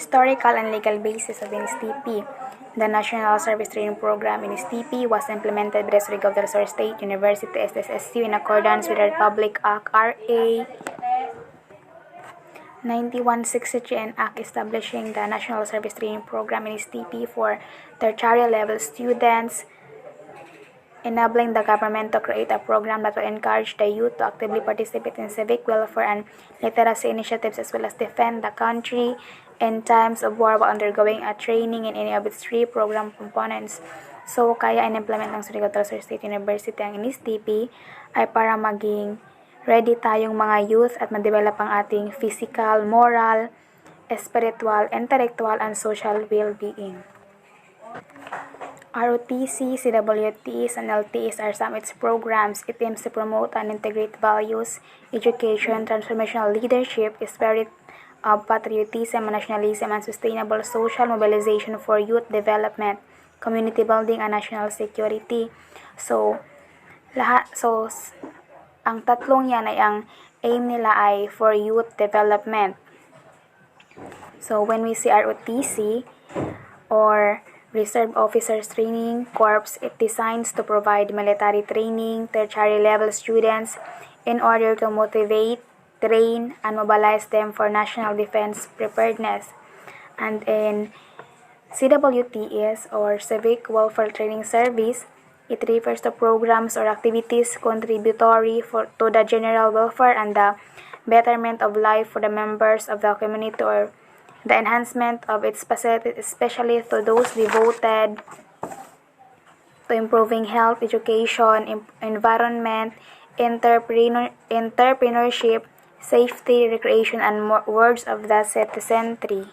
Historical and legal basis of NSTP. The National Service Training Program NSTP was implemented by the Surigao State University SSSU in accordance with the Republic Act RA 9163 and Act establishing the National Service Training Program NSTP for tertiary level students, enabling the government to create a program that will encourage the youth to actively participate in civic welfare and literacy initiatives as well as defend the country in times of war while undergoing a training in any of its three program components. So, kaya in-implement ng Surigao State University ang NSTP ay para maging ready tayong mga youth at ma-develop ang ating physical, moral, spiritual, intellectual, and social well-being. ROTC, CWTs, and LTs are some of its programs. It aims to promote and integrate values, education, transformational leadership, spirit of patriotism, nationalism, and sustainable social mobilization for youth development, community building, and national security. So, ang tatlong yan ay ang aim nila ay for youth development. So, when we see ROTC or Reserve Officers Training Corps, it designs to provide military training, tertiary level students in order to motivate, train, and mobilize them for national defense preparedness. And in CWTS or Civic Welfare Training Service, it refers to programs or activities contributory to the general welfare and the betterment of life for the members of the community or the enhancement of its facilities, especially to those devoted to improving health, education, environment, entrepreneurship, safety, recreation, and words of the citizenry.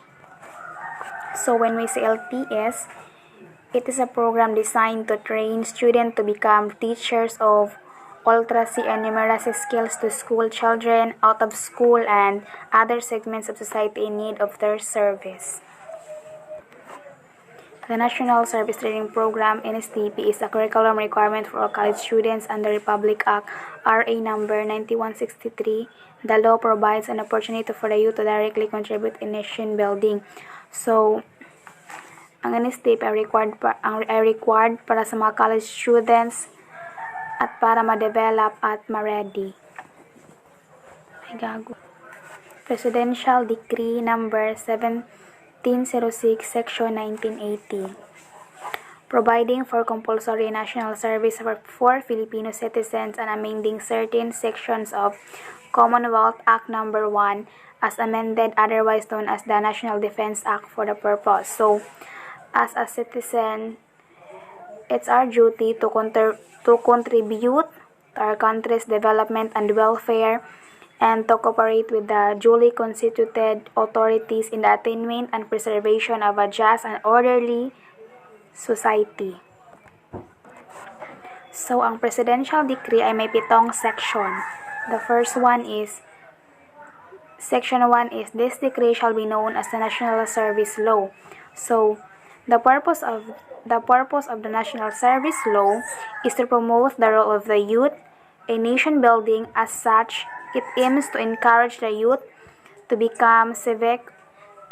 So when we say LTS, it is a program designed to train students to become teachers of literacy and numeracy skills to school children, out of school, and other segments of society in need of their service. The National Service Training Program, NSTP, is a curriculum requirement for all college students under Republic Act RA number 9163. The law provides an opportunity for the youth to directly contribute in nation building. So, ang NSTP ay required para sa mga college students at para ma-develop at ma-ready. Presidential Decree number 1706, Section 1980, providing for compulsory national service for Filipino citizens and amending certain sections of Commonwealth Act number 1 as amended, otherwise known as the National Defense Act for the purpose. So, as a citizen, it's our duty to contribute to our country's development and welfare and to cooperate with the duly constituted authorities in the attainment and preservation of a just and orderly society. So, ang Presidential Decree ay may 7 section. The first one is, Section 1 is, this decree shall be known as the National Service Law. So, the purpose of the National Service Law is to promote the role of the youth in nation building. As such, it aims to encourage the youth to become civic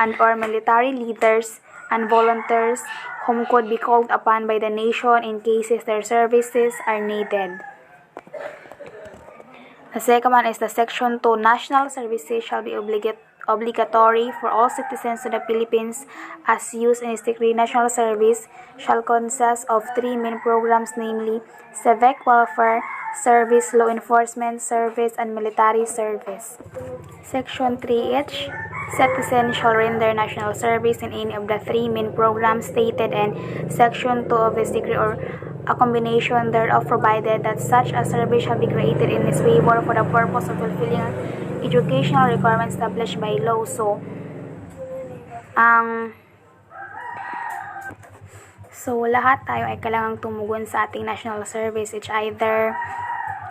and or military leaders and volunteers whom could be called upon by the nation in cases their services are needed. The second one is the Section 2. National services shall be obligatory for all citizens of the Philippines as used in this decree. National service shall consist of 3 main programs, namely civic welfare service, law enforcement service, and military service. Section 3 each citizen shall render national service in any of the 3 main programs stated in Section 2 of this decree or a combination thereof, provided that such a service shall be created in his favor for the purpose of fulfilling educational requirements established by law. So, lahat tayo ay kailangang tumugon sa ating national service. It's either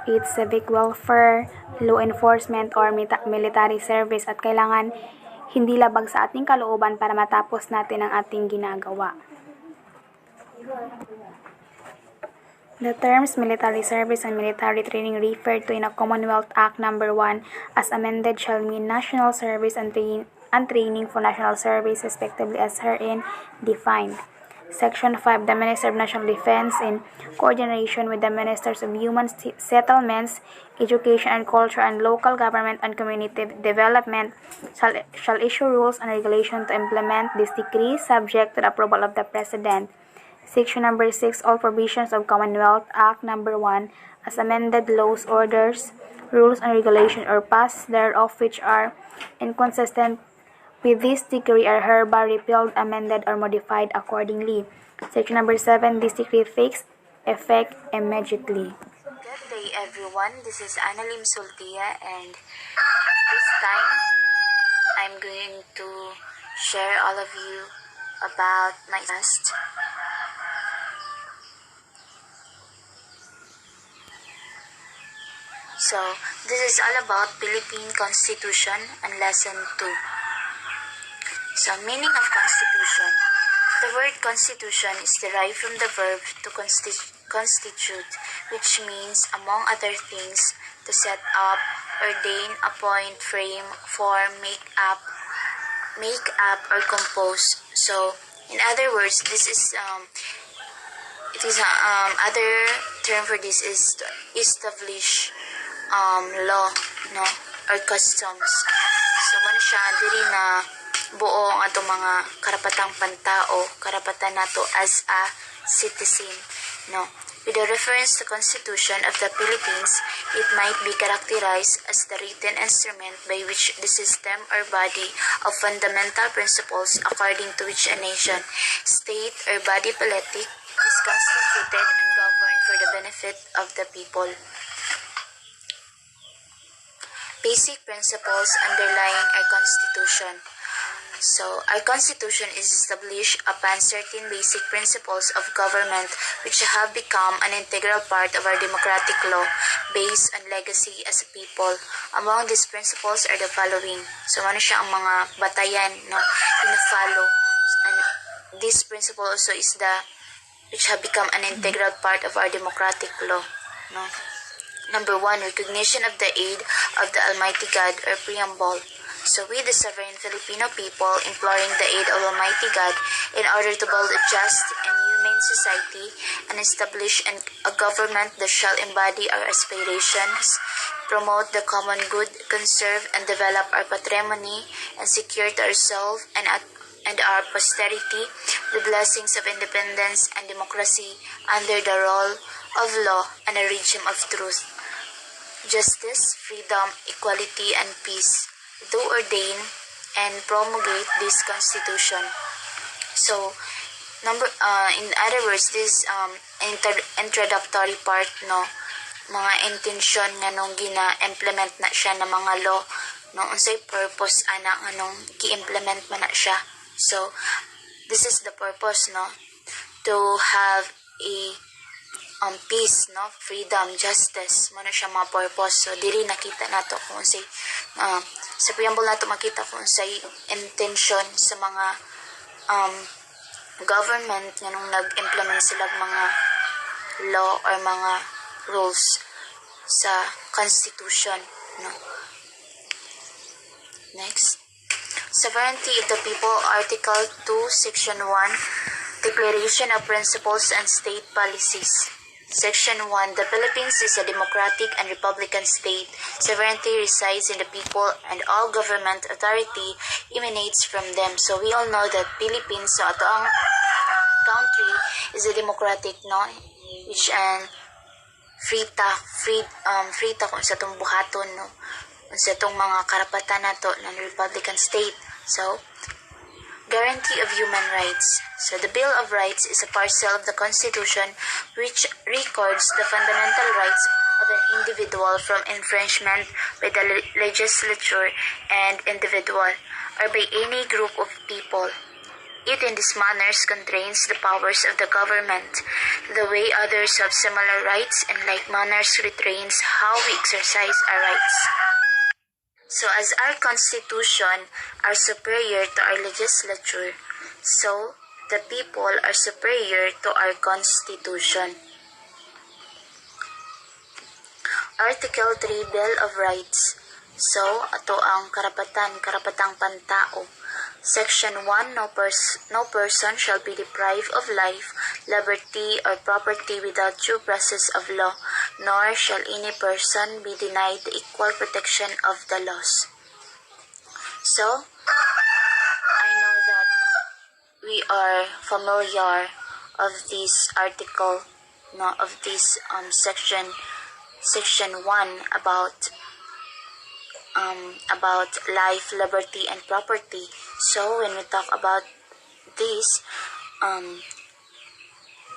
it's civic welfare, law enforcement, or military service. At kailangan hindi labag sa ating kalooban para matapos natin ang ating ginagawa. The terms military service and military training referred to in a Commonwealth Act number 1 as amended shall mean national service and and training for national service respectively as herein defined. Section 5. The Minister of National Defense, in coordination with the Ministers of Human Settlements, Education and Culture, and Local Government and Community Development, shall issue rules and regulations to implement this decree, subject to the approval of the President. Section number 6. All provisions of Commonwealth Act number 1, as amended, laws, orders, rules, and regulations, or passed thereof which are inconsistent with this decree are hereby repealed, amended, or modified accordingly. Section number 7. This decree takes effect immediately. Good day, everyone. This is Annalyn Soltia, and this time I'm going to share all of you about my past. So, this is all about Philippine Constitution and Lesson 2. So, meaning of Constitution. The word Constitution is derived from the verb to constitute, which means, among other things, to set up, ordain, appoint, frame, form, make up, or compose. So, in other words, this is other term for this is to establish law, no, or customs. So man siya diri na buo ang atong mga karapatang pantao, karapatan nato as a citizen, no. With the reference to Constitution of the Philippines, it might be characterized as the written instrument by which the system or body of fundamental principles according to which a nation, state, or body politic is constituted and governed for the benefit of the people. Basic principles underlying our Constitution. So, our Constitution is established upon certain basic principles of government which have become an integral part of our democratic law based on legacy as a people. Among these principles are the following. So, ano siya ang mga batayan, no, ina-follow. And this principle also is which have become an integral part of our democratic law, no. Number 1, recognition of the aid of the Almighty God, or preamble. So we, the sovereign Filipino people, imploring the aid of Almighty God in order to build a just and humane society and establish a government that shall embody our aspirations, promote the common good, conserve and develop our patrimony, and secure to ourselves and our posterity the blessings of independence and democracy under the rule of law and a regime of truth, justice, freedom, equality, and peace, do ordain and promulgate this Constitution. So, in other words, this introductory part, no, mga intention nga nung gina-implement na siya ng mga law, no, unsay purpose ana nga nung gi-implement man na siya. So, this is the purpose, no, to have a peace, no, freedom, justice, mo na siya mga purpose. So, dili nakita nato kung unsay sa preamble nato makita kung unsay intention sa mga government nga nung nag-implement sila mga law or mga rules sa Constitution, no. Next, Sovereignty of the People, Article 2, Section 1, Declaration of Principles and State Policies. Section 1. The Philippines is a democratic and republican state. Sovereignty resides in the people and all government authority emanates from them. So we all know that Philippines, so ato ang country, is a democratic, no, which free ta kung sa itong buhaton, no, kung sa itong mga karapatan nato ng republican state. So, guarantee of human rights. So, the Bill of Rights is a parcel of the Constitution which records the fundamental rights of an individual from infringement by the legislature and individual or by any group of people. It in this manner constrains the powers of the government, the way others have similar rights, and like manners restrains how we exercise our rights. So as our Constitution are superior to our legislature, so the people are superior to our Constitution. Article 3, Bill of Rights. So, ato ang karapatang pantao. Section 1, no person shall be deprived of life, liberty, or property without due process of law, nor shall any person be denied the equal protection of the laws. So, I know that we are familiar of this article, no, of this section 1 about life, liberty, and property. So when we talk about this,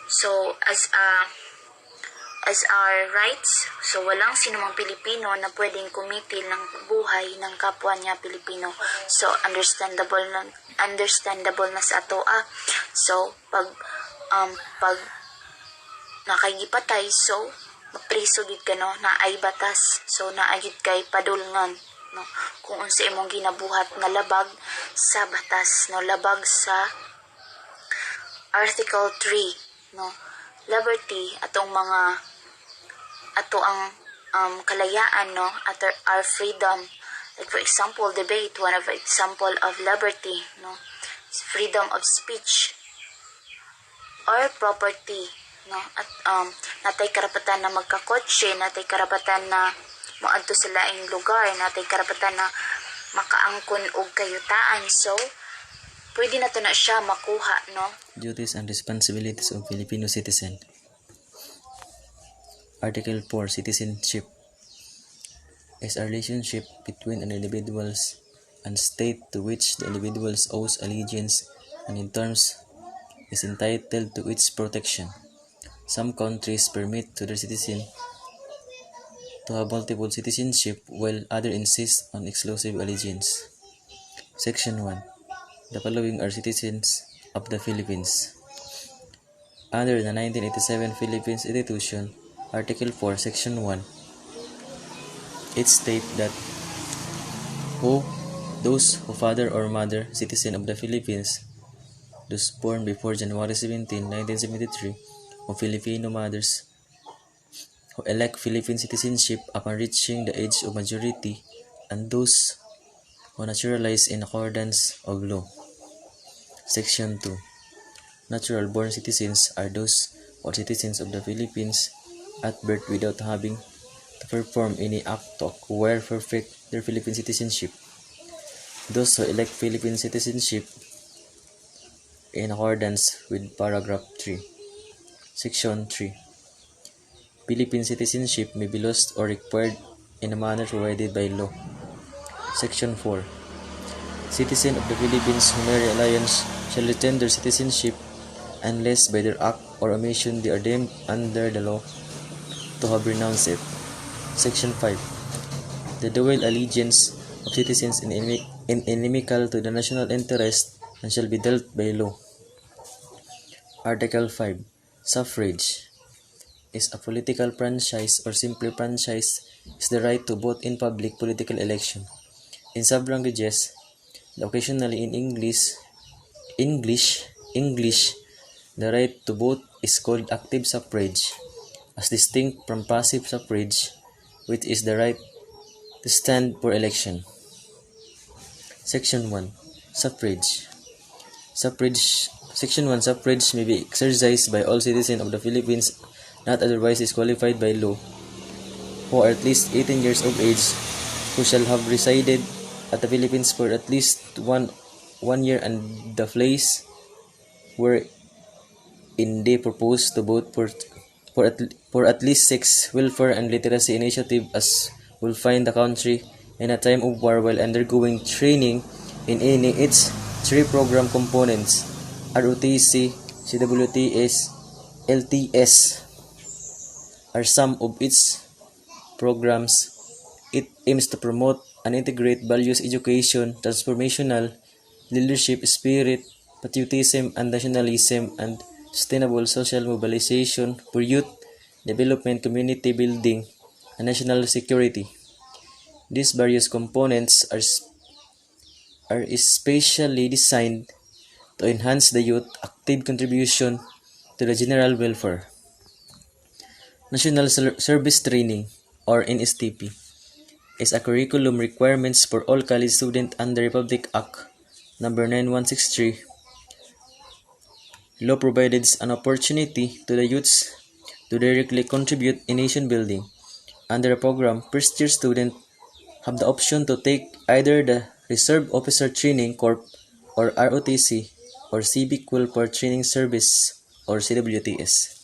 so as our rights, so walang sinumang Pilipino na pwedeng kumitil ng buhay ng kapwa niya Pilipino. So understandable na sa ato. So pag nakaygipatay, so mapriso gid ka, no, na ay batas, so naayud kay padulngan, no, kung unsa imong ginabuhat na labag sa batas, no, labag sa Article 3, no, liberty, ato ang kalayaan, no, at our freedom. Like for example, debate, one of example of liberty, no, freedom of speech or property, no, at natay karapatan na magkakotse, natay karapatan na moadto sa laing lugar, natay karapatan na makaangkon og kayutaan. So pwede na to na siya makuha, no. Duties and responsibilities of Filipino citizen. Article 4, Citizenship is a relationship between an individuals and state to which the individuals owes allegiance and in terms is entitled to its protection. Some countries permit to their citizens to have multiple citizenship while others insist on exclusive allegiance. Section 1. The following are citizens of the Philippines. Under the 1987 Philippines Constitution, Article 4, Section 1, it states that those who father or mother citizen of the Philippines, those born before January 17, 1973, or Filipino mothers who elect Philippine citizenship upon reaching the age of majority, and those who naturalize in accordance of law. Section 2. Natural-born citizens are those who are citizens of the Philippines at birth without having to perform any act to acquire perfect their Philippine citizenship. Those who elect Philippine citizenship in accordance with paragraph 3. Section 3. Philippine citizenship may be lost or required in a manner provided by law. Section 4. Citizens of the Philippines who marry alliance shall retain their citizenship unless by their act or omission they are deemed under the law to have renounced it. Section 5. The dual allegiance of citizens is inimical to the national interest and shall be dealt by law. Article 5. Suffrage is a political franchise, or simply franchise is the right to vote in public political election. In some languages, occasionally in English, the right to vote is called active suffrage, as distinct from passive suffrage, which is the right to stand for election. Section 1. Suffrage. Section 1. Suffrage may be exercised by all citizens of the Philippines not otherwise disqualified by law, who are at least 18 years of age, who shall have resided at the Philippines for at least one year, and the place where in they propose to vote for at least 6 welfare and literacy initiative as will find the country in a time of war while undergoing training in any its 3 program components: ROTC, CWTS, LTS are some of its programs. It aims to promote and integrate values education, transformational leadership spirit, patriotism and nationalism, and sustainable social mobilization for youth development, community building, and national security. These various components are especially designed to enhance the youth active contribution to the general welfare. National Service Training, or NSTP. is a curriculum requirements for all college students under Republic Act number 9163. Law provides an opportunity to the youths to directly contribute in nation building. Under the program, first-year students have the option to take either the Reserve Officer Training Corps or ROTC or Civic Welfare Training Service or CWTS.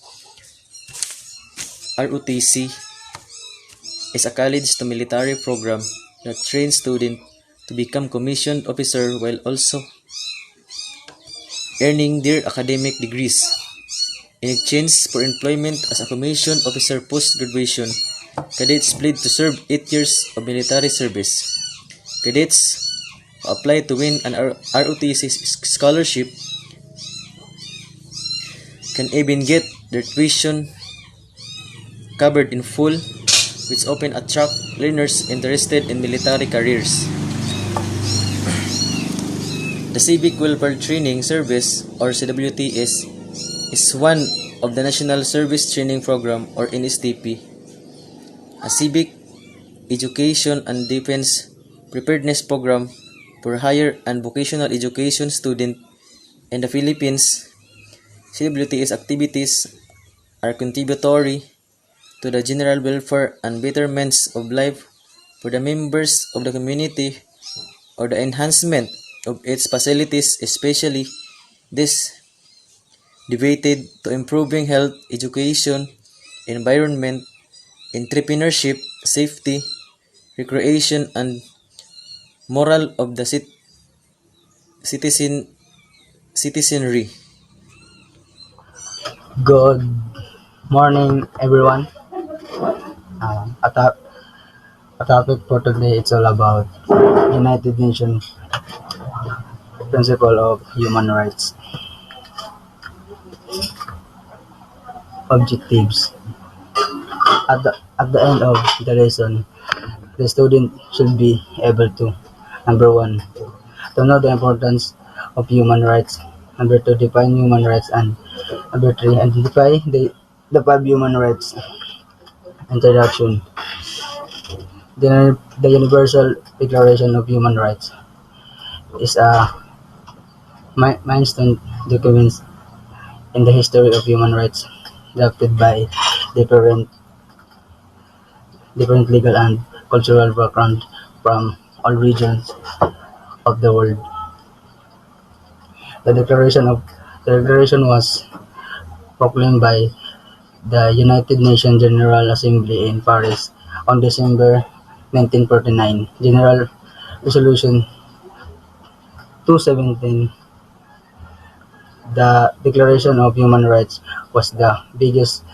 ROTC is a college to military program that trains students to become commissioned officer while also earning their academic degrees. In exchange for employment as a commissioned officer post-graduation, cadets plead to serve 8 years of military service. Cadets who apply to win an ROTC scholarship can even get their tuition covered in full, which often attract learners interested in military careers. The Civic Welfare Training Service, or CWTS, is one of the National Service Training Program, or NSTP, a civic education and defense preparedness program for higher and vocational education students in the Philippines. CWTS activities are contributory to the general welfare and betterment of life for the members of the community or the enhancement of its facilities, especially this devoted to improving health, education, environment, entrepreneurship, safety, recreation, and moral of the citizenry. Good morning, everyone. Um, a, to- a topic for today it's all about United Nations principle of human rights objectives. At the end of the lesson, the student should be able to number one, to know the importance of human rights. Number two, define human rights, and number three, identify the five human rights. Introduction. The Universal Declaration of Human Rights is a milestone document in the history of human rights, drafted by different different legal and cultural backgrounds from all regions of the world. The declaration was proclaimed by the United Nations General Assembly in Paris on December 1949. General Resolution 217. The Declaration of Human Rights was the biggest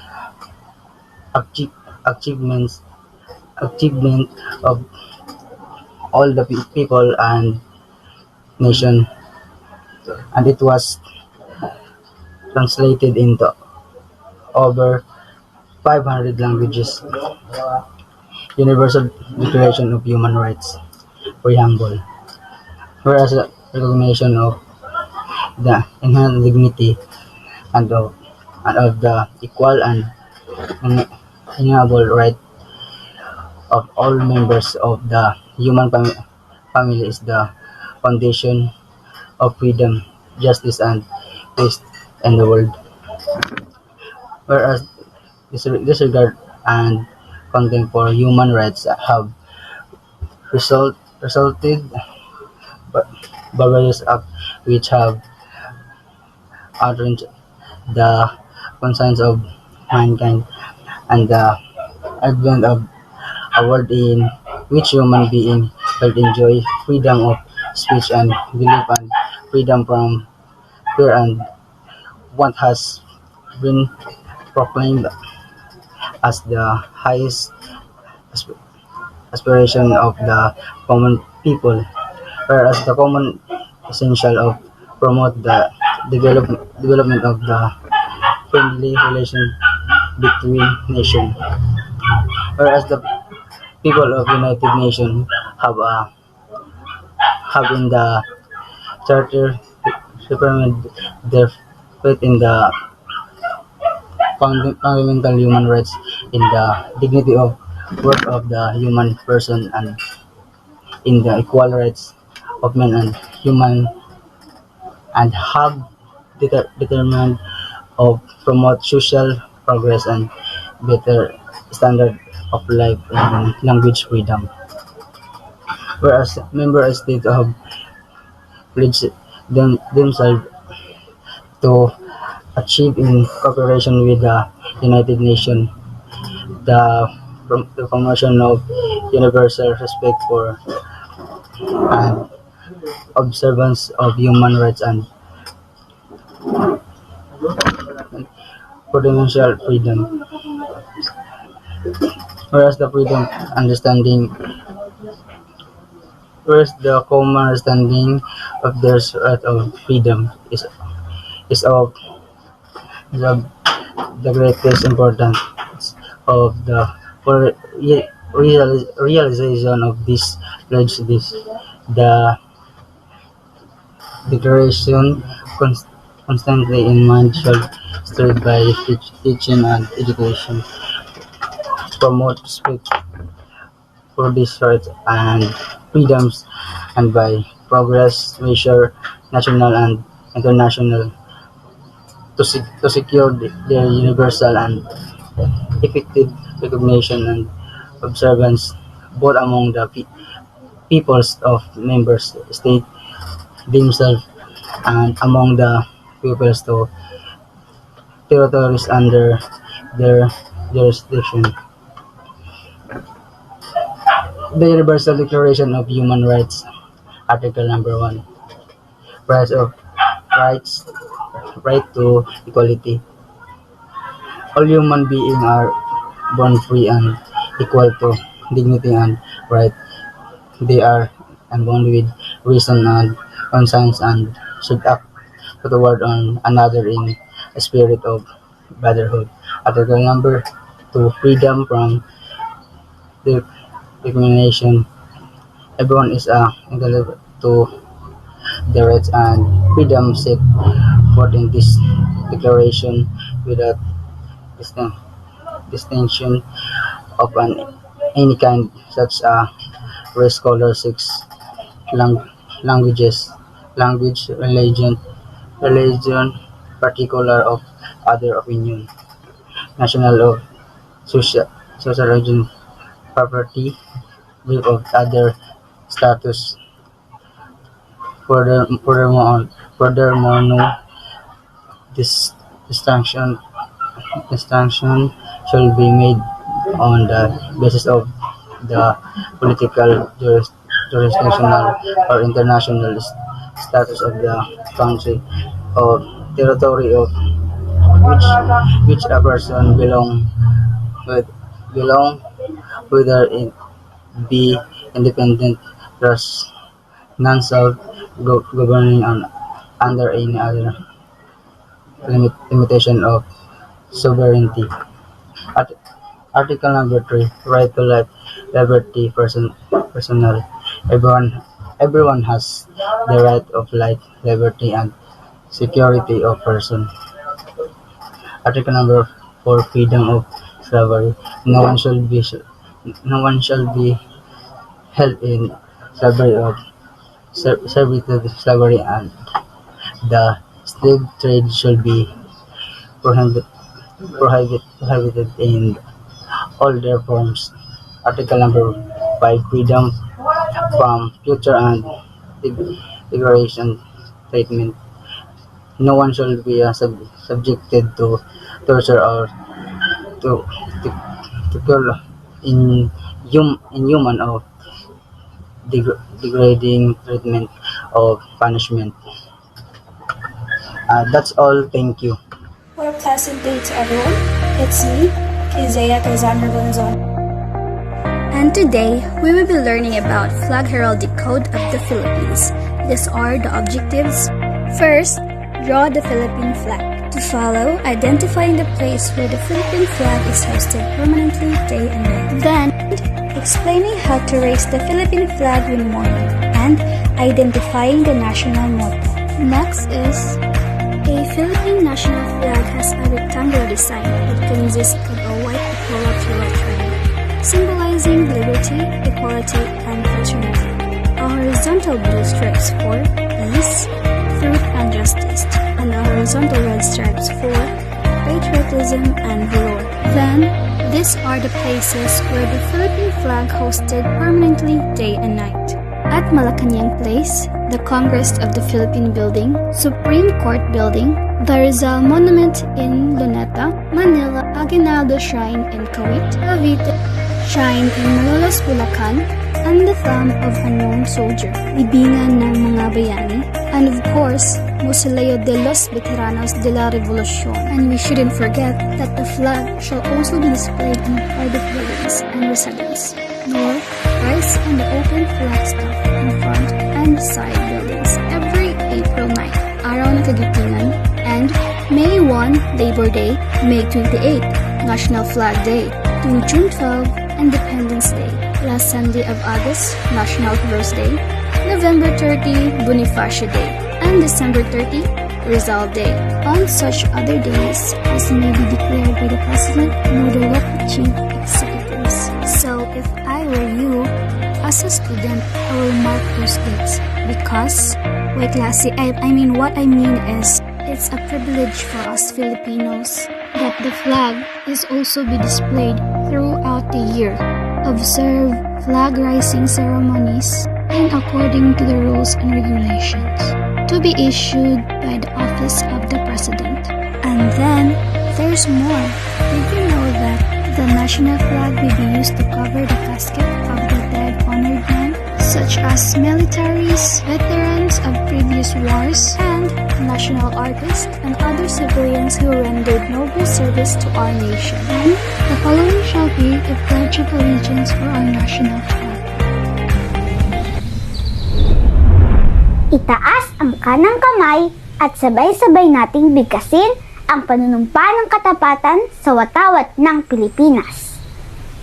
achievement of all the people and nation, and it was translated into over 500 languages. Universal Declaration of Human Rights Preamble. Whereas a recognition of the inherent dignity and of the equal and inalienable right of all members of the human family is the foundation of freedom, justice, and peace in the world. Whereas disregard and contempt for human rights have resulted various acts which have outraged the conscience of mankind, and the advent of a world in which human beings will enjoy freedom of speech and belief and freedom from fear and what has been proclaimed as the highest aspiration of the common people, whereas the common essential of promote the development of the friendly relation between nations, whereas the people of United Nations have in the charter reaffirmed their faith in the fundamental human rights, in the dignity of worth of the human person and in the equal rights of men and human and have determined of promote social progress and better standard of life and language freedom. Whereas member states have pledged themselves to achieve in cooperation with the United Nations the promotion of universal respect for and observance of human rights and fundamental freedom. Whereas the freedom understanding whereas the common understanding of their right of freedom is is of the greatest importance of the for realization of this pledge this the declaration constantly in mind should stirred by teaching and education promote respect for these rights and freedoms and by progress measure national and international to secure their universal and effective recognition and observance both among the peoples of member states themselves and among the peoples to territories under their jurisdiction. The Universal Declaration of Human Rights, Article Number 1, Rights of Rights, Right to Equality. All human beings are born free and equal to dignity and right. They are endowed with reason and conscience and should act toward one another in a spirit of brotherhood. Article number 2, freedom from discrimination. Everyone is entitled to the rights and freedom set forth in this declaration without distin- distinction of any kind, such as race, color, sex, lang- languages, language, religion, particular of other opinion, national of social origin, property, group of other status. Furthermore, no dis- distinction distinction shall be made on the basis of the political, jurisdictional, or international status of the country or territory of which which a person with, belong, whether it be independent trust, non-self governing and under any other limitation of sovereignty. Art- Article number 3, right to life, liberty, personal. Everyone has the right of life, liberty, and security of person. Article number 4, freedom of slavery. No one shall be no one shall be held in slavery of servitude, slavery, and the slave trade shall be prohibited, prohibited in all their forms. Article number 5, freedom from future and degradation treatment. No one shall be subjected to torture or to, to, to kill in inhuman or degrading treatment or punishment. That's all. Thank you. Well, a pleasant day to everyone. It's me, Isaiah Alexander Gonzon. And today, we will be learning about Flag Heraldic Code of the Philippines. These are the objectives. First, draw the Philippine flag. To follow, identifying the place where the Philippine flag is hoisted permanently day and night. Then, explaining how to raise the Philippine flag when morning and identifying the national motto. Next is a Philippine national flag has a rectangular design. It consists of a white color triangle. symbolizing liberty, equality, and fraternity. A horizontal blue stripes for peace, truth, and justice, and a horizontal red stripes for patriotism and valor. Then, these are the places where the Philippine flag hosted permanently day and night. At Malacanang Place, the Congress of the Philippine Building, Supreme Court Building, the Rizal Monument in Luneta, Manila, Aguinaldo Shrine in Cavite, Cavite, Shrine in Malolos, Bulacan, and the Thumb of Unknown Soldier, Libingan ng mga bayani, and of course, Mausoleo de los Veteranos de la Revolucion. And we shouldn't forget that the flag shall also be displayed in private buildings and residence, nor rise on the open flagstaff in front and side buildings every April 9, Araw ng Kagitingan, and May 1, Labor Day, May 28, National Flag Day, to June 12, Independence Day, last Sunday of August, National Heroes Day, November 30, Bonifacio Day, and December 30, Rizal Day. On such other days as may be declared by the President nor the local chief executives. So if I were you, as a student, I will mark those dates because, wait, classy, what I mean is, it's a privilege for us Filipinos that the flag is also be displayed throughout the year. Observe flag raising ceremonies in according to the rules and regulations to be issued by the office of the President. And then, there's more. Did you know that the national flag may be used to cover the casket of the dead honored men, such as militaries, veterans of previous wars, and national artists and other civilians who rendered noble service to our nation? And the following shall be a pledge of allegiance for our national flag. Itaas ang kanang kamay at sabay-sabay nating bigkasin ang panunumpa ng katapatan sa watawat ng Pilipinas.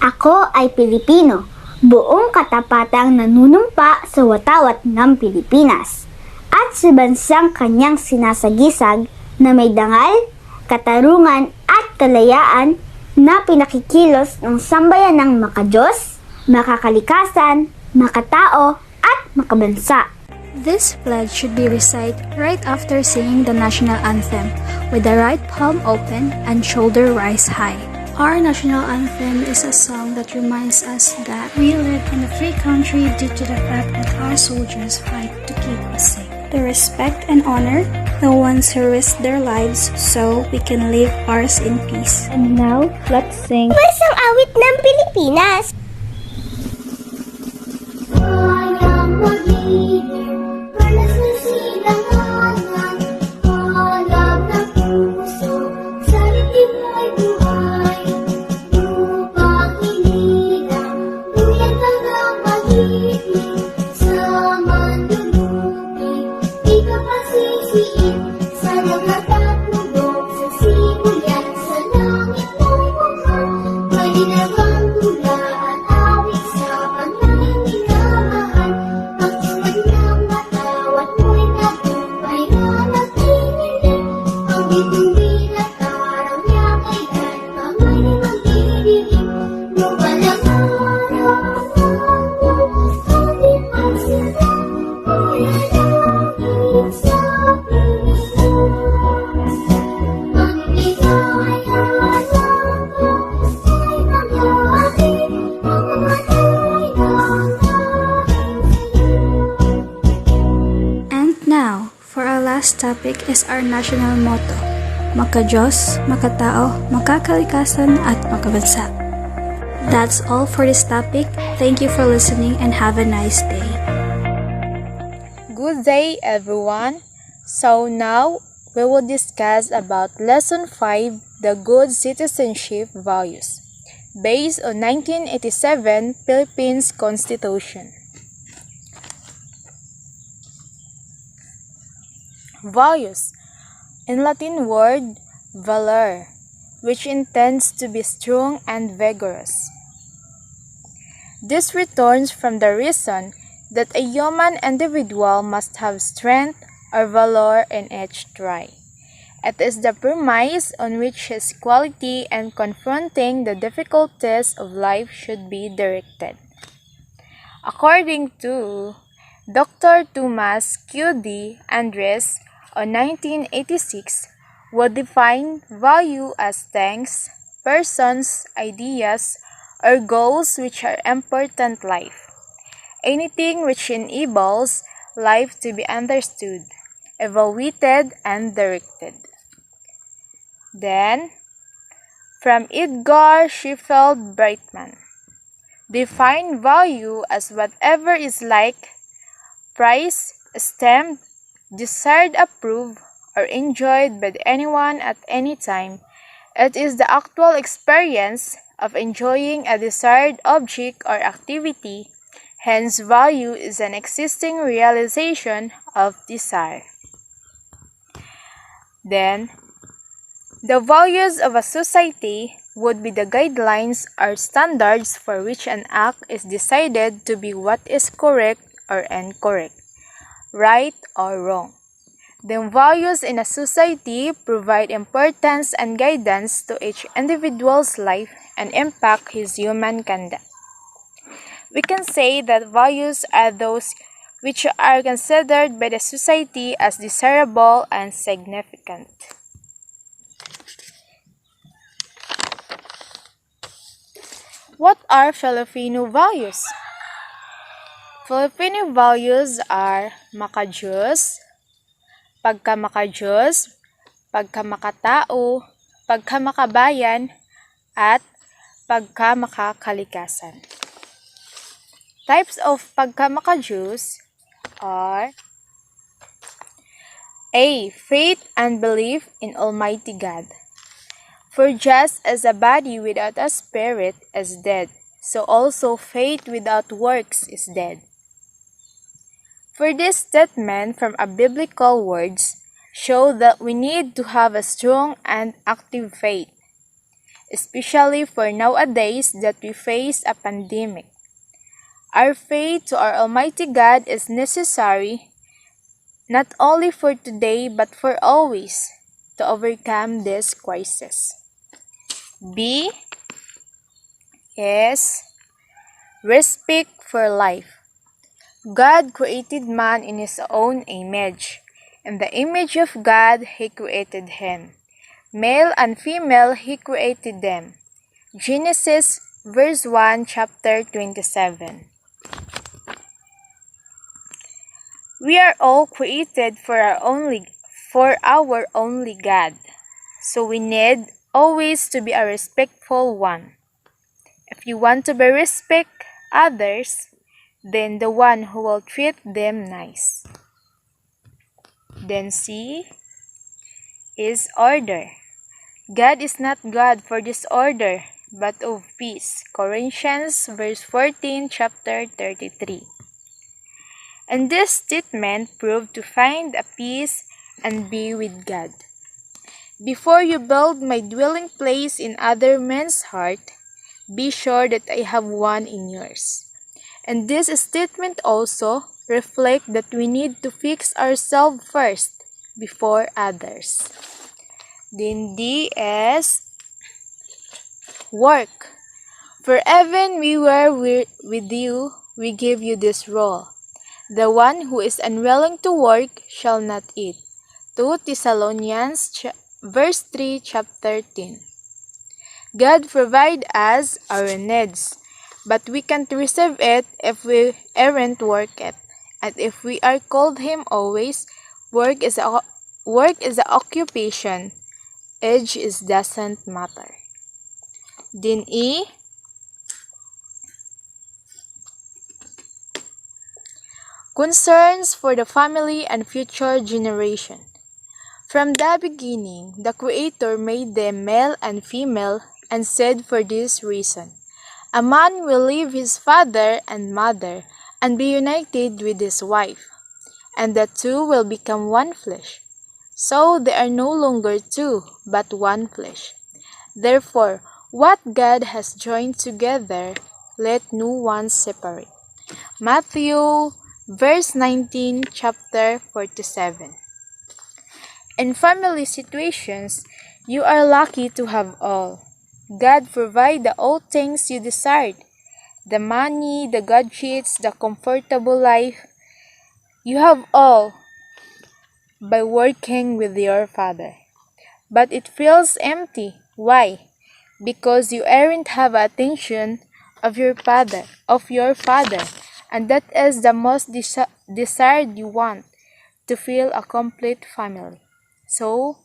Ako ay Pilipino, buong katapatang nanunumpa sa watawat ng Pilipinas at sa bansang kanyang sinasagisag na may dangal, katarungan at kalayaan na pinakikilos ng sambayan ng makadiyos, makakalikasan, makatao at makabansa. This pledge should be recited right after singing the national anthem, with the right palm open and shoulder raised high. Our national anthem is a song that reminds us that we live in a free country due to the fact that our soldiers fight to keep us safe. To respect and honor the ones who risk their lives so we can live ours in peace. And now, let's sing Bansang awit ng Pilipinas! Last topic is our national motto, Makadiyos, Makatao, Makakalikasan, at Makabansa. That's all for this topic. Thank you for listening and have a nice day. Good day, everyone. So now we will discuss about Lesson 5, the Good Citizenship Values, based on 1987 Philippines Constitution. Values, in Latin word valor, which intends to be strong and vigorous. This returns from the reason that a human individual must have strength or valor in each trait, It is the premise on which his quality and confronting the difficulties of life should be directed. According to Dr. Thomas Q.D. Andres on 1986, would define value as things, persons, ideas, or goals which are important life. Anything which enables life to be understood, evaluated, and directed. Then, from Edgar Sheffield Brightman, define value as whatever is like, prized, esteemed, desired, approved, or enjoyed by anyone at any time. It is the actual experience of enjoying a desired object or activity. Hence, value is an existing realization of desire. Then, the values of a society would be the guidelines or standards for which an act is decided to be what is correct or incorrect, right or wrong. The values in a society provide importance and guidance to each individual's life and impact his human conduct. We can say that values are those which are considered by the society as desirable and significant. What are Filipino values? Filipino values are makajus, pagkamakajus, pagkamakatao, pagkamakabayan, at pagkamakakaligtasan. Types of pagkamakajus are A. Faith and belief in Almighty God. For just as a body without a spirit is dead, so also faith without works is dead. For this statement from a biblical words show that we need to have a strong and active faith, especially for nowadays that we face a pandemic. Our faith to our Almighty God is necessary not only for today but for always to overcome this crisis. B is respect for life. God created man in his own image. In the image of God, he created him. Male and female, he created them. Genesis verse 1, chapter 27. We are all created for our only God. So we need always to be a respectful one. If you want to be respect others, then the one who will treat them nice. Then C is order. God is not God for disorder, but of peace. Corinthians verse 14, chapter 33. And this statement proved to find a peace and be with God. Before you build my dwelling place in other men's heart, be sure that I have one in yours. And this statement also reflects that we need to fix ourselves first before others. Then D is work. For even we were with you, we give you this role. The one who is unwilling to work shall not eat. 2 Thessalonians verse 3, chapter 10. God provide us our needs, but we can't receive it if we aren't work it. And if we are called Him always, work is an occupation. Age doesn't matter. Then E, concerns for the family and future generation. From the beginning, the Creator made them male and female and said for this reason, a man will leave his father and mother and be united with his wife, and the two will become one flesh. So they are no longer two, but one flesh. Therefore, what God has joined together, let no one separate. Matthew verse 19, chapter 47. In family situations, you are lucky to have all. God provide the all things you desired. The money, the gadgets, the comfortable life. You have all by working with your father. But it feels empty. Why? Because you aren't have attention of your father, and that is the most desired you want to feel a complete family. So,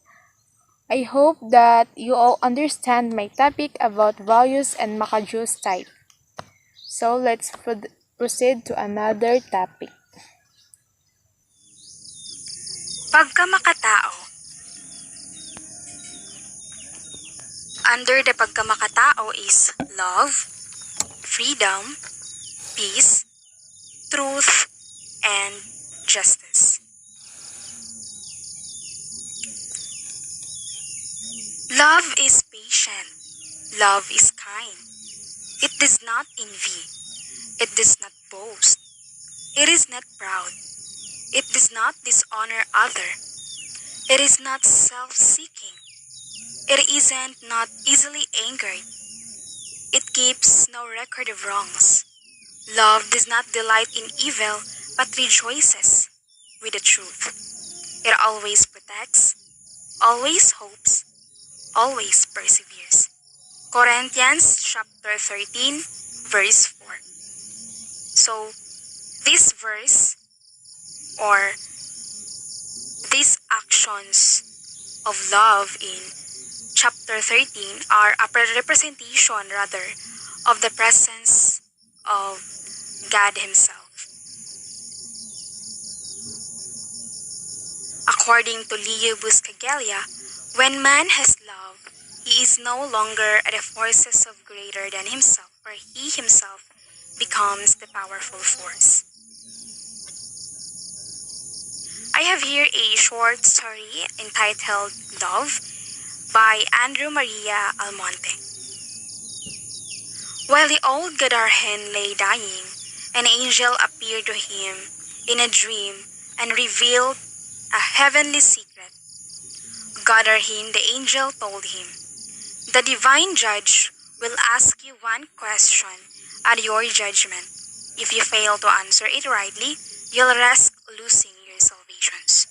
I hope that you all understand my topic about values and Makajus type. So, let's proceed to another topic. Pagkamakatao. Under the pagkamakatao is love, freedom, peace, truth, and justice. Love is patient. Love is kind. It does not envy. It does not boast. It is not proud. It does not dishonor other. It is not self-seeking. It isn't not easily angered. It keeps no record of wrongs. Love does not delight in evil, but rejoices with the truth. It always protects, always hopes, always perseveres. Corinthians chapter 13, verse 4. So, this verse or these actions of love in chapter 13 are a representation rather of the presence of God Himself. According to Leo Buscaglia, when man has love, he is no longer at the forces of greater than himself, or he himself becomes the powerful force. I have here a short story entitled Love by Andrew Maria Almonte. While the old Gadarhen lay dying, an angel appeared to him in a dream and revealed a heavenly secret. Gadarhen, the angel, told him, "The divine judge will ask you one question at your judgment. If you fail to answer it rightly, you'll risk losing your salvations."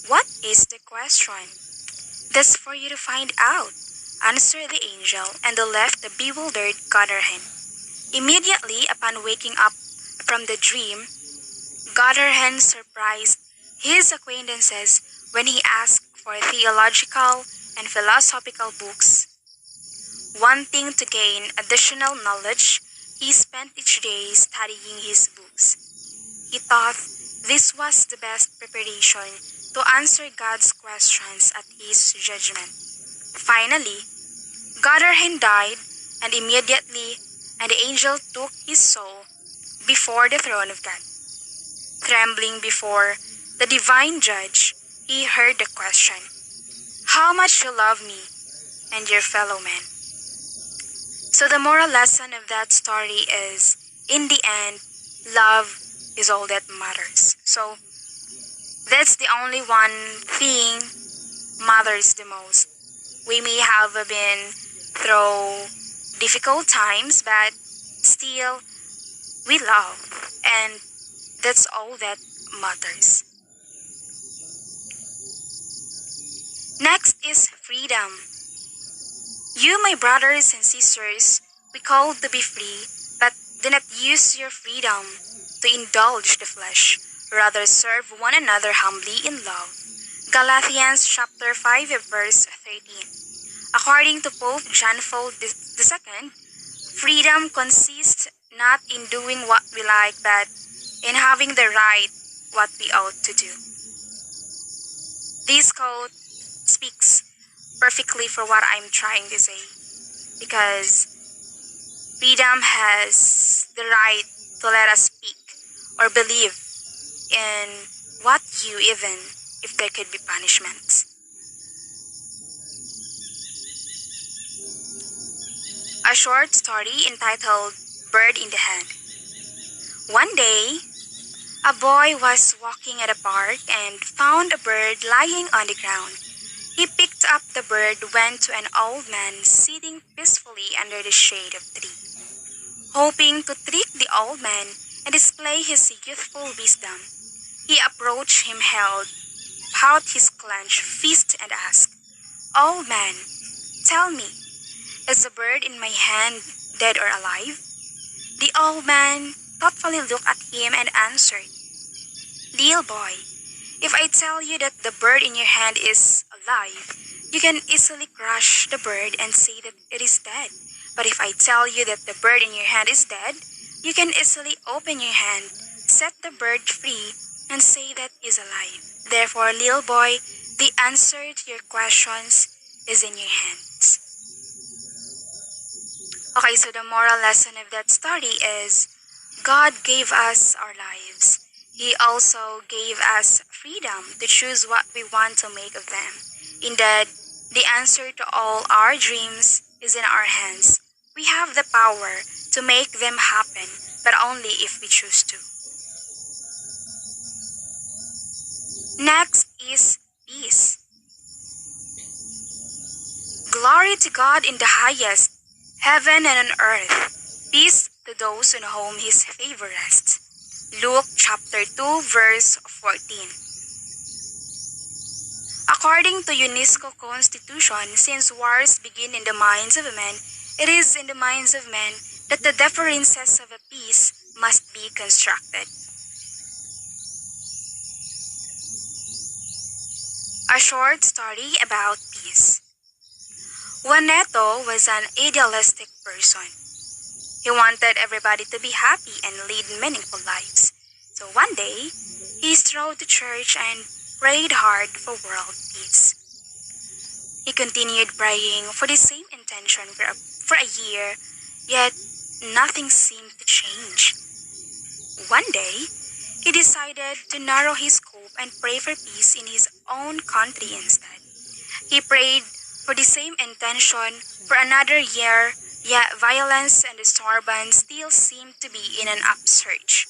"What is the question?" "That's for you to find out," answered the angel, and left the bewildered Gadarhen. Immediately upon waking up from the dream, Gadarhen surprised his acquaintances when he asked for theological and philosophical books. Wanting to gain additional knowledge, he spent each day studying his books. He thought this was the best preparation to answer God's questions at His judgment. Finally, Gadarhen died, and the angel took his soul before the throne of God. Trembling before the divine judge, he heard the question, "How much you love me and your fellow men?" So the moral lesson of that story is, in the end, love is all that matters. So that's the only one thing matters the most. We may have been through difficult times, but still we love, and that's all that matters. Next is freedom. You, my brothers and sisters, we called to be free, but do not use your freedom to indulge the flesh. Rather serve one another humbly in love. Galatians chapter 5 verse 13. According to Pope John Paul II, freedom consists not in doing what we like, but in having the right what we ought to do. This quote speaks perfectly for what I'm trying to say, because freedom has the right to let us speak or believe in what you, even if there could be punishments. A short story entitled Bird in the Hand. One day, a boy was walking at a park and found a bird lying on the ground. He picked up the bird, went to an old man sitting peacefully under the shade of a tree. Hoping to trick the old man and display his youthful wisdom, he approached him, held out his clenched fist, and asked, "Old man, tell me, is the bird in my hand dead or alive?" The old man thoughtfully looked at him and answered, "Little boy, if I tell you that the bird in your hand is alive, you can easily crush the bird and say that it is dead. But if I tell you that the bird in your hand is dead, you can easily open your hand, set the bird free, and say that is alive. Therefore, little boy, the answer to your questions is in your hands." Okay, so the moral lesson of that story is God gave us our lives. He also gave us freedom to choose what we want to make of them. Indeed, the answer to all our dreams is in our hands. We have the power to make them happen, but only if we choose to. Next is peace. Glory to God in the highest, heaven and on earth, peace to those on whom His favor rests. Luke chapter 2 verse 14. According to UNESCO Constitution, since wars begin in the minds of men, it is in the minds of men that the differences of a peace must be constructed. A short story about peace. Juaneto was an idealistic person. He wanted everybody to be happy and lead meaningful lives. So one day, he strode to church and prayed hard for world peace. He continued praying for the same intention for a year, yet nothing seemed to change. One day, he decided to narrow his scope and pray for peace in his own country instead. He prayed for the same intention for another year, yet violence and disturbance still seemed to be in an upsurge.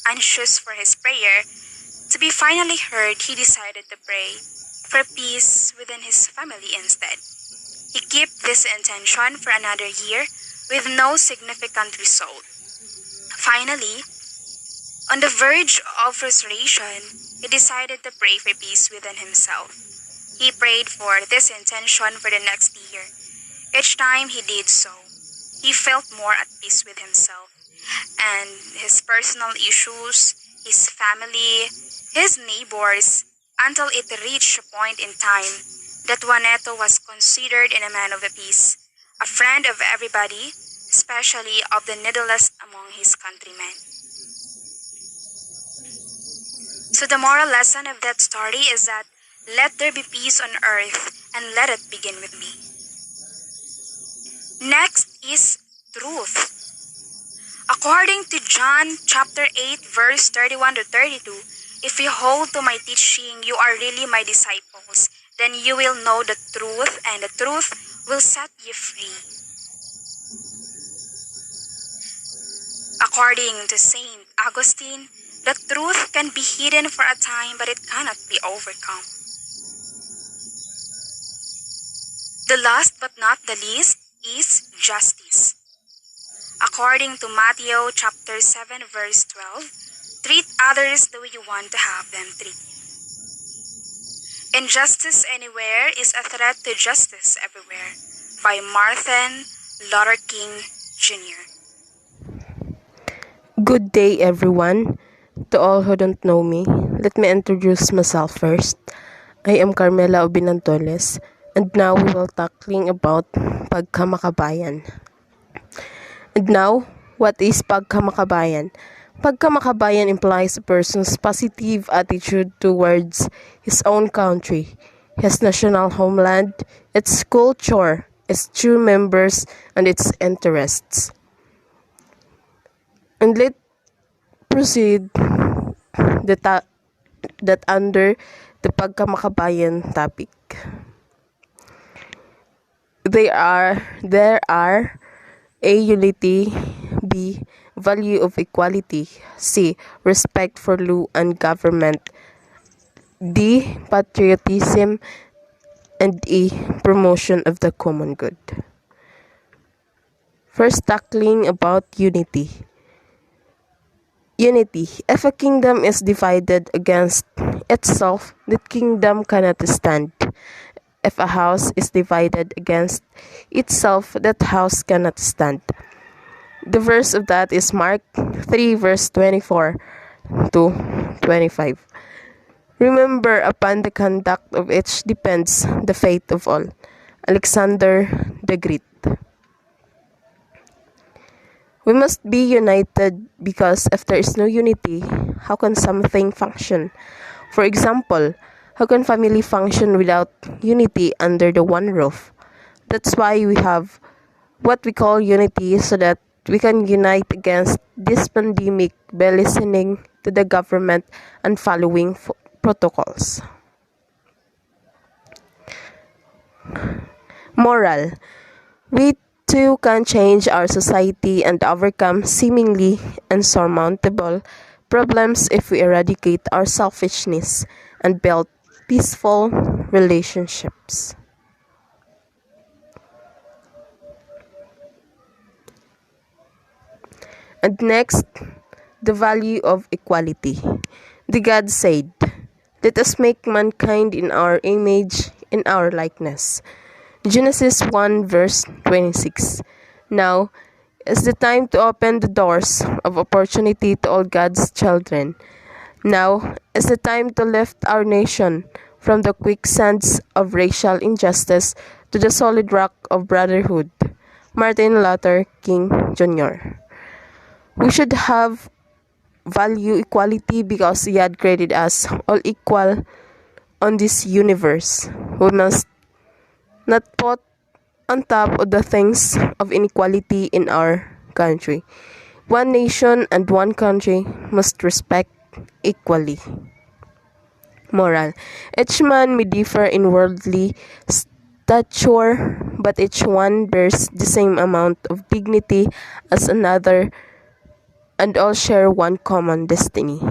Anxious for his prayer to be finally heard, he decided to pray for peace within his family instead. He kept this intention for another year with no significant result. Finally, on the verge of frustration, he decided to pray for peace within himself. He prayed for this intention for the next year. Each time he did so, he felt more at peace with himself and his personal issues, his family, his neighbors, until it reached a point in time that Juaneto was considered a man of peace, a friend of everybody, especially of the neediest among his countrymen. So the moral lesson of that story is that let there be peace on earth and let it begin with me. Next is truth. According to John chapter 8 verse 31 to 32, if you hold to my teaching, you are really my disciples. Then you will know the truth, and the truth will set you free. According to Saint Augustine, the truth can be hidden for a time, but it cannot be overcome. The last but not the least is justice. According to Matthew chapter 7 verse 12, treat others the way you want to have them treat you. Injustice anywhere is a threat to justice everywhere. By Martin Luther King Jr. Good day, everyone. To all who don't know me, let me introduce myself first. I am Carmela Obinantoles, and now we will tackling about pagkamakabayan. And now, what is pagkamakabayan? Pagkamakabayan implies a person's positive attitude towards his own country, his national homeland, its culture, its true members, and its interests. And let's proceed that under the pagkamakabayan topic. There are A. Unity, B. Value of equality, C. Respect for law and government, D. Patriotism, and E. Promotion of the common good. First, tackling about unity. Unity. If a kingdom is divided against itself, that kingdom cannot stand. If a house is divided against itself, that house cannot stand. The verse of that is Mark 3 verse 24 to 25. Remember, upon the conduct of each depends the fate of all. Alexander the Great. We must be united because if there is no unity, how can something function? For example, how can family function without unity under the one roof? That's why we have what we call unity, so that we can unite against this pandemic by listening to the government and following protocols. Moral. We too can change our society and overcome seemingly insurmountable problems if we eradicate our selfishness and build peaceful relationships. And next, the value of equality. The God said, "Let us make mankind in our image, in our likeness." Genesis 1 verse 26. Now is the time to open the doors of opportunity to all God's children. Now is the time to lift our nation from the quicksands of racial injustice to the solid rock of brotherhood. Martin Luther King Jr. We should have value equality because God created us all equal on this universe. We must not put on top of the things of inequality in our country. One nation and one country must respect equally. Moral. Each man may differ in worldly stature, but each one bears the same amount of dignity as another, and all share one common destiny.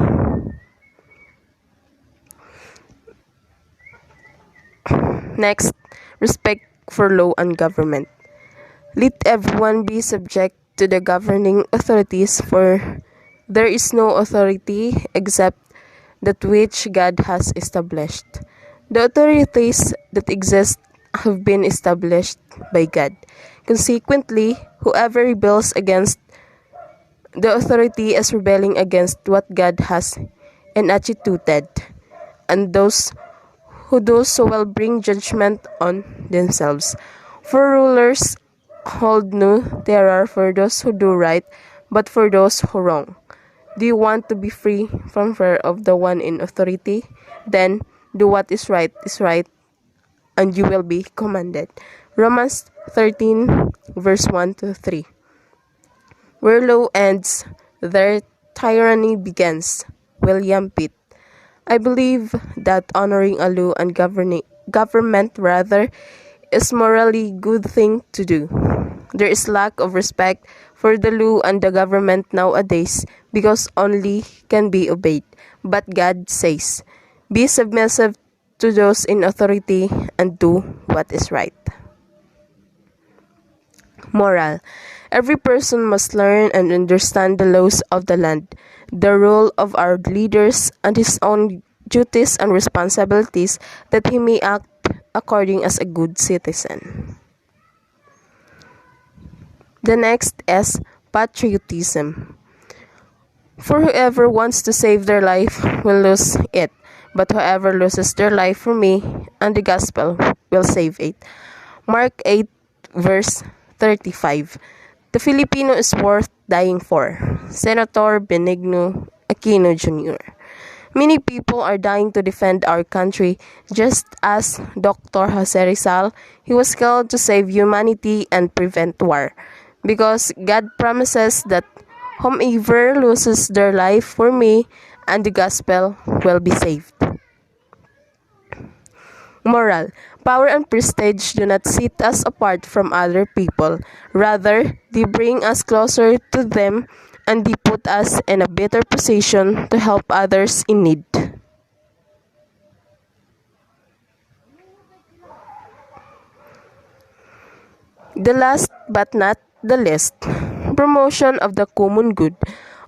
Next, respect for law and government. Let everyone be subject to the governing authorities, for there is no authority except that which God has established. The authorities that exist have been established by God. Consequently, whoever rebels against the authority is rebelling against what God has instituted, and those who do so will bring judgment on themselves. For rulers hold no terror for those who do right, but for those who wrong. Do you want to be free from fear of the one in authority? Then do what is right, and you will be commanded. Romans 13 verse 1 to 3. Where law ends, there tyranny begins. William Pitt. I believe that honoring a law and government is morally good thing to do. There is lack of respect for the law and the government nowadays because only can be obeyed. But God says, "Be submissive to those in authority and do what is right." Moral. Every person must learn and understand the laws of the land, the role of our leaders, and his own duties and responsibilities, that he may act according as a good citizen. The next is patriotism. For whoever wants to save their life will lose it, but whoever loses their life for me and the gospel will save it. Mark 8 verse 35. The Filipino is worth dying for. Senator Benigno Aquino Jr. Many people are dying to defend our country, just as Dr. Jose Rizal, he was called to save humanity and prevent war. Because God promises that whomever loses their life for me and the gospel will be saved. Moral. Power and prestige do not set us apart from other people. Rather, they bring us closer to them and they put us in a better position to help others in need. The last but not the least, promotion of the common good.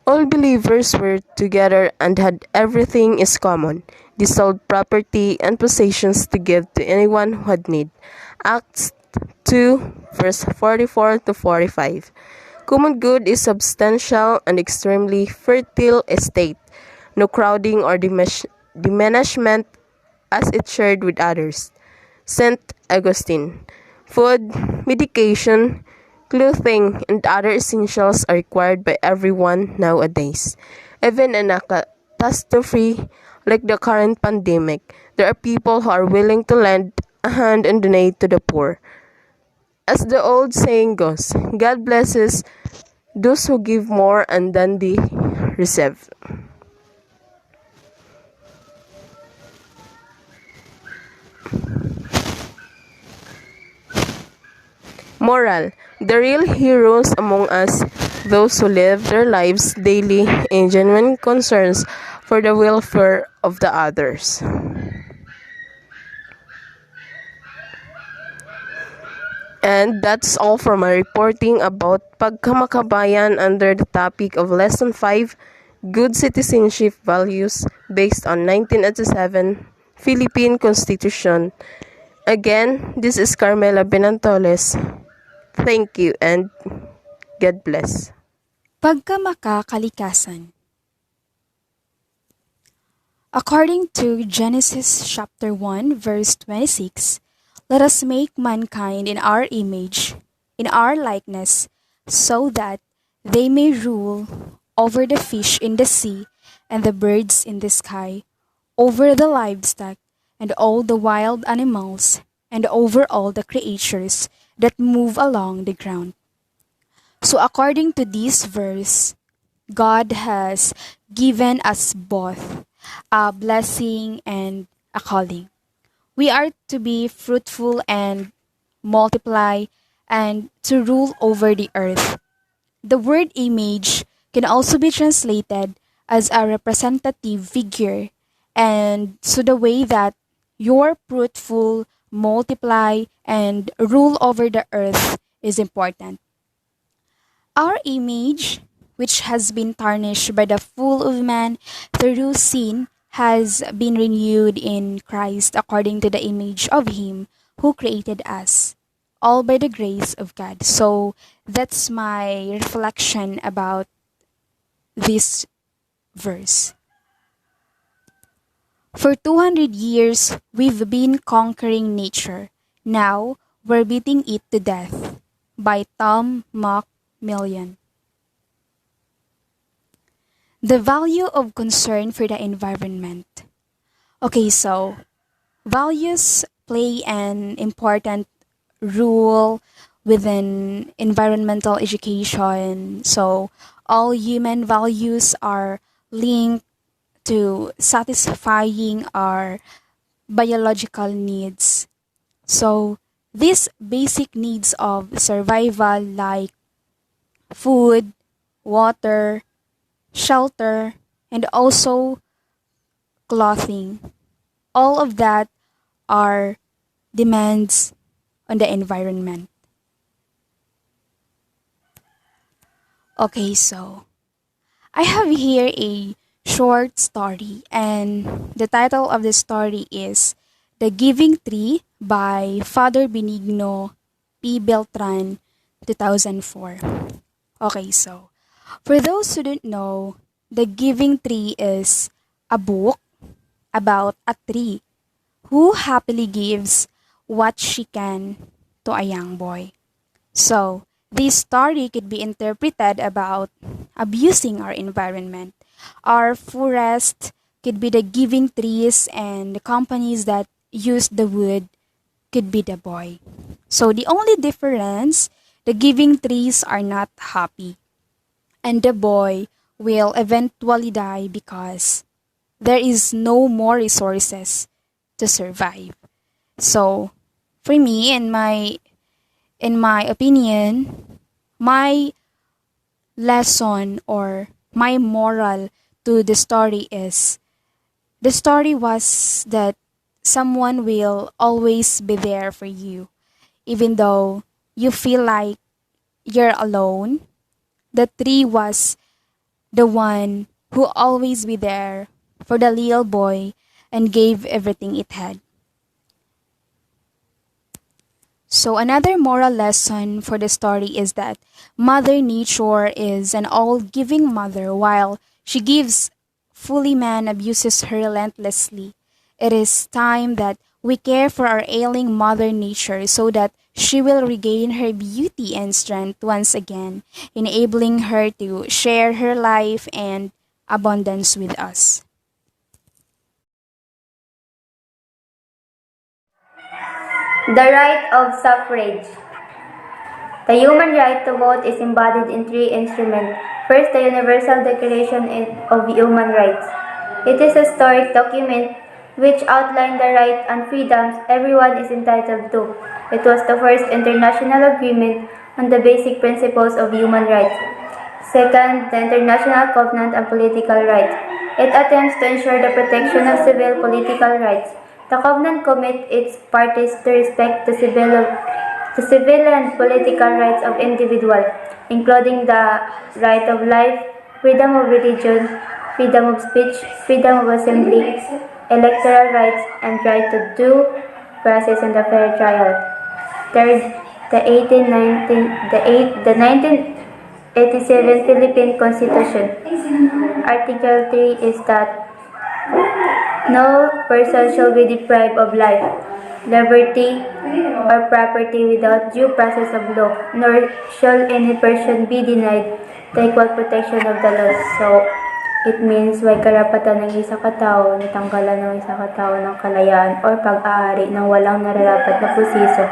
All believers were together and had everything is common. They sold property and possessions to give to anyone who had need. Acts 2, verse 44 to 45. Common good is substantial and extremely fertile estate. No crowding or diminishment as it shared with others. St. Augustine. Food, medication, clothing, and other essentials are required by everyone nowadays. Even in a catastrophe like the current pandemic, there are people who are willing to lend a hand and donate to the poor. As the old saying goes, God blesses those who give more and than they receive. Moral: the real heroes among us, those who live their lives daily in genuine concerns for the welfare of the others. And that's all for my reporting about pagkamakabayan under the topic of Lesson 5, Good Citizenship Values based on 1987 Philippine Constitution. Again, this is Carmela Benantoles. Thank you and God bless. Pagkamakakalikasan. According to Genesis chapter 1 verse 26, let us make mankind in our image, in our likeness, so that they may rule over the fish in the sea and the birds in the sky, over the livestock and all the wild animals, and over all the creatures that move along the ground. So according to this verse, God has given us both a blessing and a calling. We are to be fruitful and multiply and to rule over the earth. The word image can also be translated as a representative figure, and so the way that you're fruitful, multiply, and rule over the earth is important. Our image, which has been tarnished by the fall of man through sin, has been renewed in Christ according to the image of Him who created us, all by the grace of God. So that's my reflection about this verse. For 200 years, we've been conquering nature. Now, we're beating it to death. By Tom Macmillan. The value of concern for the environment. Okay, so values play an important role within environmental education. So all human values are linked to satisfying our biological needs. So these basic needs of survival like food, water, shelter, and also clothing. All of that are demands on the environment. Okay, so I have here a short story, and the title of the story is The Giving Tree by Father Benigno P. Beltran, 2004. Okay, so for those who don't know, The Giving Tree is a book about a tree who happily gives what she can to a young boy. So, this story could be interpreted about abusing our environment. Our forest could be the giving trees, and the companies that use the wood could be the boy. So, the only difference, the giving trees are not happy, and the boy will eventually die because there is no more resources to survive. So, for me, in my opinion, my lesson or my moral to the story is the story was that someone will always be there for you, even though you feel like you're alone. The tree was the one who always be there for the little boy and gave everything it had. So another moral lesson for the story is that Mother Nature is an all-giving mother while she gives fully man abuses her relentlessly. It is time that we care for our ailing Mother Nature so that she will regain her beauty and strength once again, enabling her to share her life and abundance with us. The right of suffrage. The human right to vote is embodied in three instruments. First, the Universal Declaration of Human Rights. It is a historic document which outlined the rights and freedoms everyone is entitled to. It was the first international agreement on the basic principles of human rights. Second, the International Covenant on Political Rights. It attempts to ensure the protection of civil political rights. The Covenant commits its parties to respect the civil and political rights of individuals, including the right of life, freedom of religion, freedom of speech, freedom of assembly, electoral rights, and right to due process and a fair trial. Third, the 1987 Philippine Constitution. Article 3 is that no person shall be deprived of life, liberty, or property without due process of law, nor shall any person be denied the equal protection of the laws. So, it means may karapatan ng isa katao na tanggalan ng isa katao ng kalayaan or pag-aari ng walang nararapat na proseso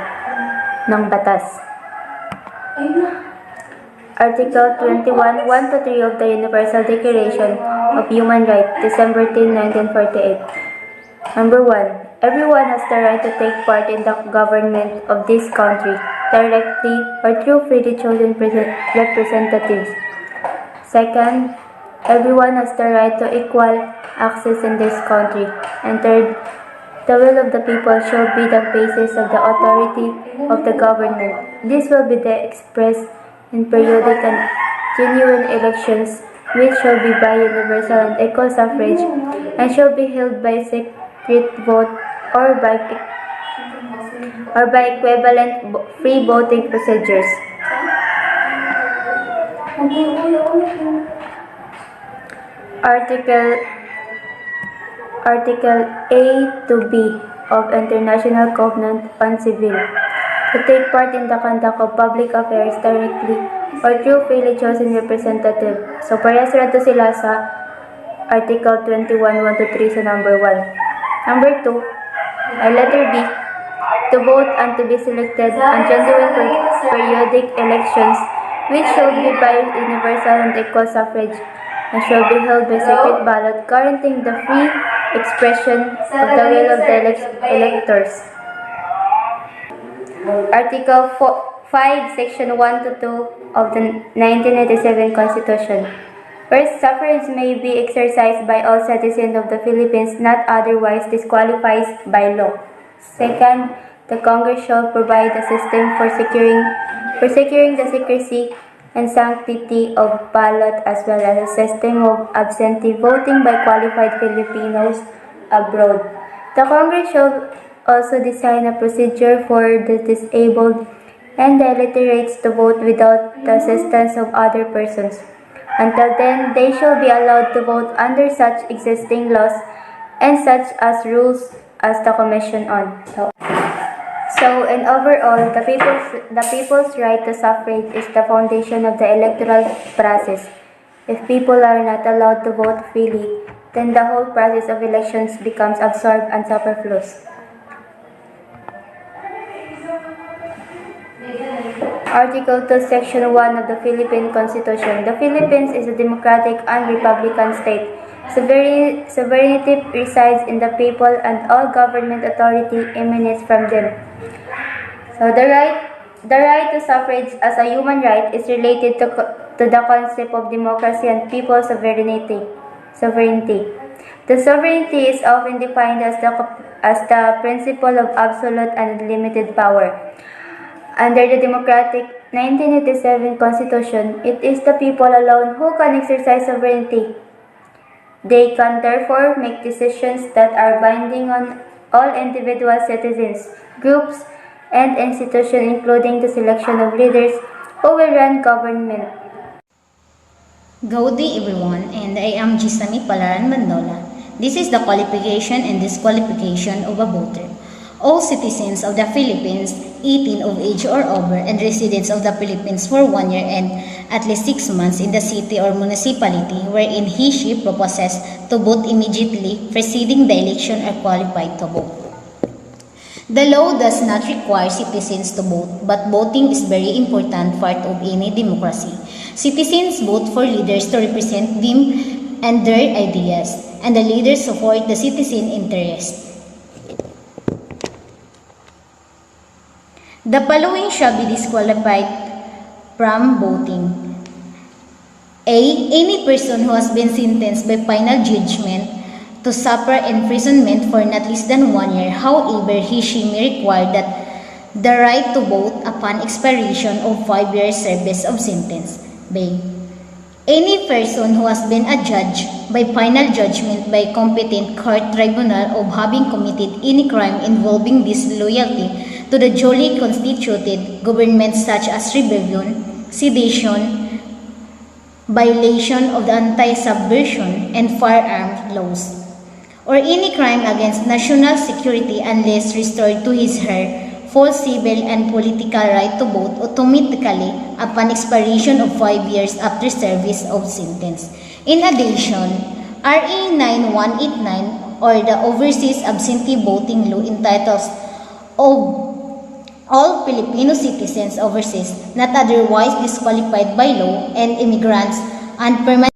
ng batas. Article 21, 1 to 3 of the Universal Declaration of Human Rights, December 10, 1948. Number 1. Everyone has the right to take part in the government of this country, directly or through freely chosen representatives. Second, everyone has the right to equal access in this country. And third, the will of the people shall be the basis of the authority of the government. This will be expressed in periodic and genuine elections, which shall be by universal and equal suffrage, and shall be held by secret vote or by equivalent free voting procedures. Article A to B of International Covenant on Civil. To take part in the conduct of public affairs directly or through freely chosen representative. So, parehas ra to sila sa Article 21, 1 to 3 sa number 1. Number 2, letter B, to vote and to be selected on genuine periodic elections, which shall be by universal and equal suffrage, and shall be held by secret ballot, guaranteeing the free expression of the will of the electors. Article 5, Section 1 to 2 of the 1987 Constitution. First, suffrage may be exercised by all citizens of the Philippines not otherwise disqualified by law. Second, the Congress shall provide a system for securing the secrecy and sanctity of ballot as well as a system of absentee voting by qualified Filipinos abroad. The Congress shall also design a procedure for the disabled and the illiterates to vote without the assistance of other persons. Until then, they shall be allowed to vote under such existing laws and such as rules as the Commission on. So in overall, the people's right to suffrage is the foundation of the electoral process. If people are not allowed to vote freely, then the whole process of elections becomes absorbed and superfluous. Article 2, Section 1 of the Philippine Constitution. The Philippines is a democratic and republican state. Sovereignty resides in the people and all government authority emanates from them. So the right to suffrage as a human right is related to the concept of democracy and people's sovereignty. The sovereignty is often defined as the principle of absolute and unlimited power. Under the democratic 1987 Constitution, it is the people alone who can exercise sovereignty. They can therefore make decisions that are binding on all individual citizens, groups, and institutions, including the selection of leaders who will run government. Good day everyone, and I am Gisami Palaran Mandola. This is the qualification and disqualification of a voter. All citizens of the Philippines, 18 of age or over, and residents of the Philippines for 1 year and at least 6 months in the city or municipality wherein he/she proposes to vote immediately preceding the election are qualified to vote. The law does not require citizens to vote, but voting is very important part of any democracy. Citizens vote for leaders to represent them and their ideas, and the leaders support the citizen interest. The following shall be disqualified from voting. A. Any person who has been sentenced by final judgment to suffer imprisonment for not less than 1 year, however, he/she may require that the right to vote upon expiration of 5 years service of sentence. B. Any person who has been adjudged by final judgment by competent court tribunal of having committed any crime involving disloyalty to the duly constituted government such as rebellion, sedition, violation of the anti-subversion and firearms laws, or any crime against national security unless restored to his/her full civil and political right to vote automatically upon expiration of 5 years after service of sentence. In addition, RA 9189 or the Overseas Absentee Voting Law entitles all Filipino citizens overseas not otherwise disqualified by law and immigrants and permanent